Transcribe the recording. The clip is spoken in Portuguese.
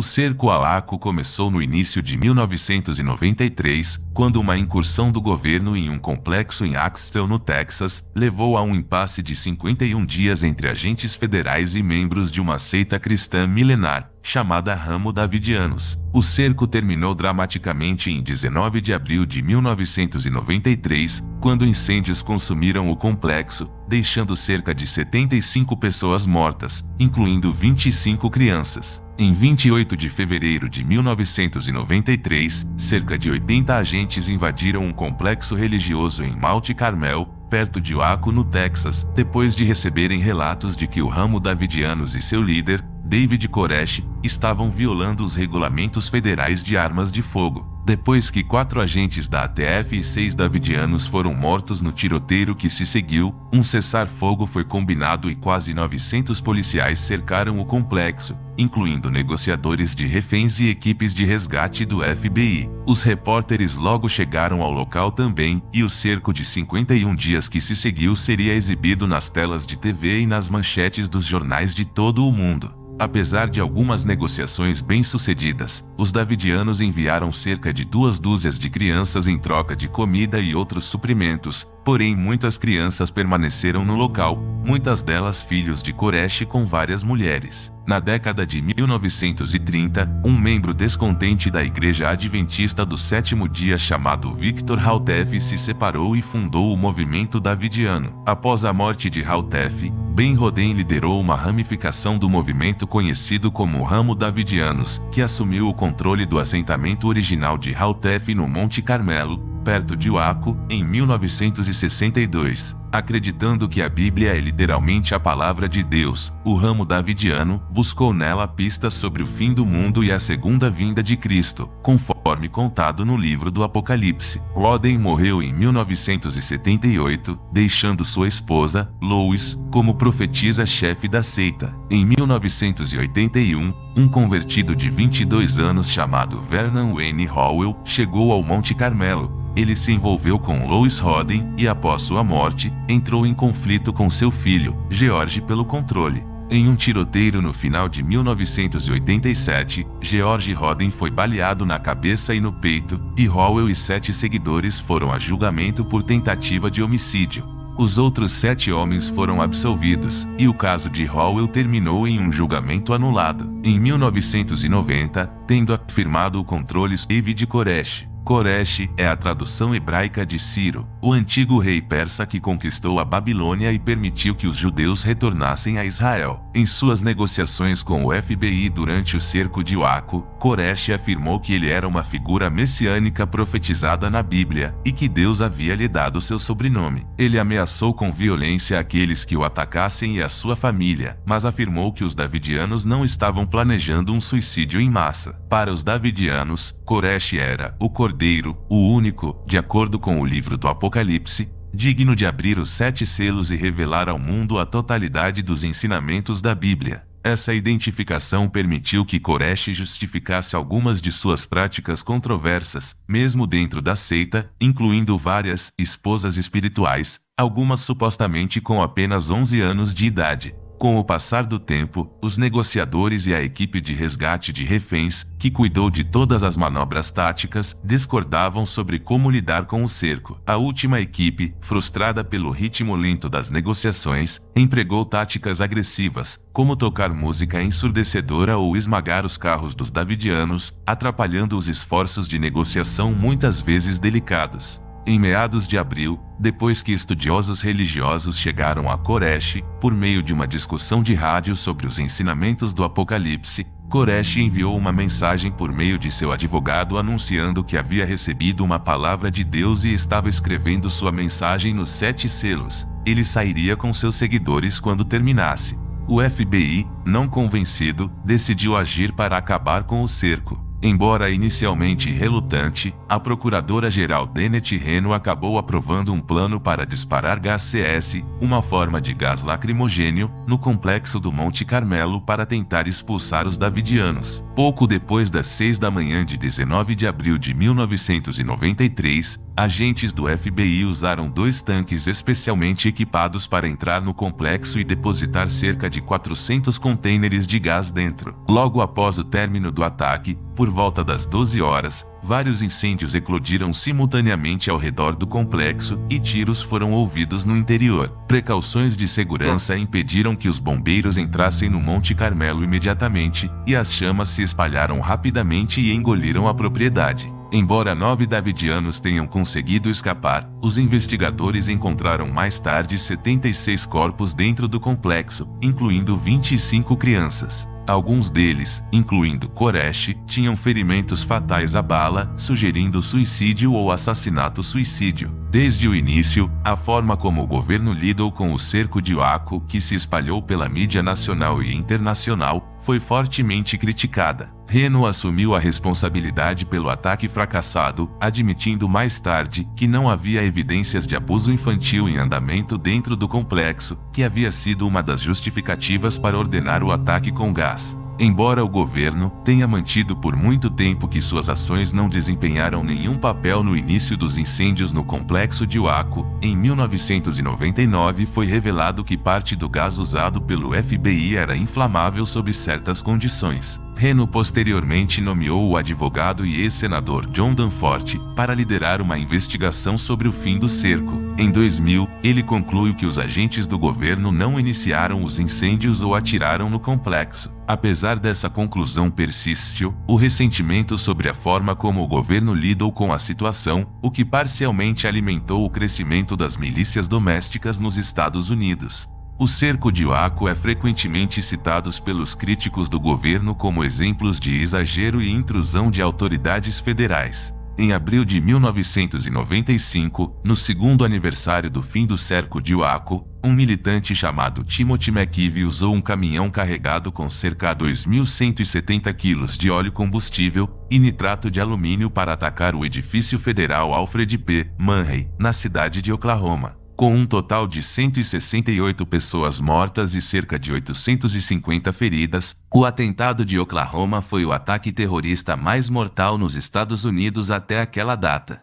O cerco a Waco começou no início de 1993, quando uma incursão do governo em um complexo em Axtell, no Texas, levou a um impasse de 51 dias entre agentes federais e membros de uma seita cristã milenar, chamada Ramo Davidianos. O cerco terminou dramaticamente em 19 de abril de 1993, quando incêndios consumiram o complexo, deixando cerca de 75 pessoas mortas, incluindo 25 crianças. Em 28 de fevereiro de 1993, cerca de 80 agentes invadiram um complexo religioso em Mount Carmel, perto de Waco, no Texas, depois de receberem relatos de que o Ramo Davidianos e seu líder, David Koresh, estavam violando os regulamentos federais de armas de fogo. Depois que 4 agentes da ATF e 6 davidianos foram mortos no tiroteio que se seguiu, um cessar-fogo foi combinado e quase 900 policiais cercaram o complexo, incluindo negociadores de reféns e equipes de resgate do FBI. Os repórteres logo chegaram ao local também, e o cerco de 51 dias que se seguiu seria exibido nas telas de TV e nas manchetes dos jornais de todo o mundo. Apesar de algumas negociações bem-sucedidas, os davidianos enviaram cerca de 2 dúzias de crianças em troca de comida e outros suprimentos, porém muitas crianças permaneceram no local, muitas delas filhos de Koresh com várias mulheres. Na década de 1930, um membro descontente da Igreja Adventista do Sétimo Dia chamado Victor Houteff se separou e fundou o movimento davidiano. Após a morte de Houteff, Ben Roden liderou uma ramificação do movimento conhecido como Ramo Davidianos, que assumiu o controle do assentamento original de Houteff no Monte Carmelo, perto de Waco, em 1962. Acreditando que a Bíblia é literalmente a palavra de Deus, o Ramo Davidiano buscou nela pistas sobre o fim do mundo e a segunda vinda de Cristo, conforme contado no livro do Apocalipse. Roden morreu em 1978, deixando sua esposa, Lois, como profetisa-chefe da seita. Em 1981, um convertido de 22 anos chamado Vernon Wayne Howell chegou ao Monte Carmelo. Ele se envolveu com Lois Roden e, após sua morte, entrou em conflito com seu filho, George, pelo controle. Em um tiroteio no final de 1987, George Roden foi baleado na cabeça e no peito, e Howell e 7 seguidores foram a julgamento por tentativa de homicídio. Os outros 7 homens foram absolvidos, e o caso de Howell terminou em um julgamento anulado. Em 1990, tendo afirmado o controle David Koresh. Koresh é a tradução hebraica de Ciro, o antigo rei persa que conquistou a Babilônia e permitiu que os judeus retornassem a Israel. Em suas negociações com o FBI durante o cerco de Waco, Koresh afirmou que ele era uma figura messiânica profetizada na Bíblia e que Deus havia lhe dado seu sobrenome. Ele ameaçou com violência aqueles que o atacassem e a sua família, mas afirmou que os davidianos não estavam planejando um suicídio em massa. Para os davidianos, Koresh era o Cordeiro, o único, de acordo com o livro do Apocalipse, digno de abrir os 7 selos e revelar ao mundo a totalidade dos ensinamentos da Bíblia. Essa identificação permitiu que Koresh justificasse algumas de suas práticas controversas, mesmo dentro da seita, incluindo várias esposas espirituais, algumas supostamente com apenas 11 anos de idade. Com o passar do tempo, os negociadores e a equipe de resgate de reféns, que cuidou de todas as manobras táticas, discordavam sobre como lidar com o cerco. A última equipe, frustrada pelo ritmo lento das negociações, empregou táticas agressivas, como tocar música ensurdecedora ou esmagar os carros dos davidianos, atrapalhando os esforços de negociação muitas vezes delicados. Em meados de abril, depois que estudiosos religiosos chegaram a Koresh, por meio de uma discussão de rádio sobre os ensinamentos do Apocalipse, Koresh enviou uma mensagem por meio de seu advogado anunciando que havia recebido uma palavra de Deus e estava escrevendo sua mensagem nos 7 selos. Ele sairia com seus seguidores quando terminasse. O FBI, não convencido, decidiu agir para acabar com o cerco. Embora inicialmente relutante, a procuradora-geral Dennett Reno acabou aprovando um plano para disparar gás CS, uma forma de gás lacrimogêneo, no complexo do Monte Carmelo para tentar expulsar os davidianos. Pouco depois das 6 da manhã de 19 de abril de 1993, Agentes do FBI usaram 2 tanques especialmente equipados para entrar no complexo e depositar cerca de 400 contêineres de gás dentro. Logo após o término do ataque, por volta das 12 horas, vários incêndios eclodiram simultaneamente ao redor do complexo e tiros foram ouvidos no interior. Precauções de segurança impediram que os bombeiros entrassem no Monte Carmelo imediatamente, e as chamas se espalharam rapidamente e engoliram a propriedade. Embora 9 davidianos tenham conseguido escapar, os investigadores encontraram mais tarde 76 corpos dentro do complexo, incluindo 25 crianças. Alguns deles, incluindo Koresh, tinham ferimentos fatais à bala, sugerindo suicídio ou assassinato-suicídio. Desde o início, a forma como o governo lidou com o cerco de Waco, que se espalhou pela mídia nacional e internacional, foi fortemente criticada. Reno assumiu a responsabilidade pelo ataque fracassado, admitindo mais tarde que não havia evidências de abuso infantil em andamento dentro do complexo, que havia sido uma das justificativas para ordenar o ataque com gás. Embora o governo tenha mantido por muito tempo que suas ações não desempenharam nenhum papel no início dos incêndios no complexo de Waco, em 1999 foi revelado que parte do gás usado pelo FBI era inflamável sob certas condições. Reno posteriormente nomeou o advogado e ex-senador John Danforth para liderar uma investigação sobre o fim do cerco. Em 2000, ele concluiu que os agentes do governo não iniciaram os incêndios ou atiraram no complexo. Apesar dessa conclusão persistiu o ressentimento sobre a forma como o governo lidou com a situação, o que parcialmente alimentou o crescimento das milícias domésticas nos Estados Unidos. O cerco de Waco é frequentemente citado pelos críticos do governo como exemplos de exagero e intrusão de autoridades federais. Em abril de 1995, no segundo aniversário do fim do cerco de Waco, um militante chamado Timothy McKeeve usou um caminhão carregado com cerca de 2.170 quilos de óleo combustível e nitrato de alumínio para atacar o edifício federal Alfred P. Manley, na cidade de Oklahoma. Com um total de 168 pessoas mortas e cerca de 850 feridas, o atentado de Oklahoma foi o ataque terrorista mais mortal nos Estados Unidos até aquela data.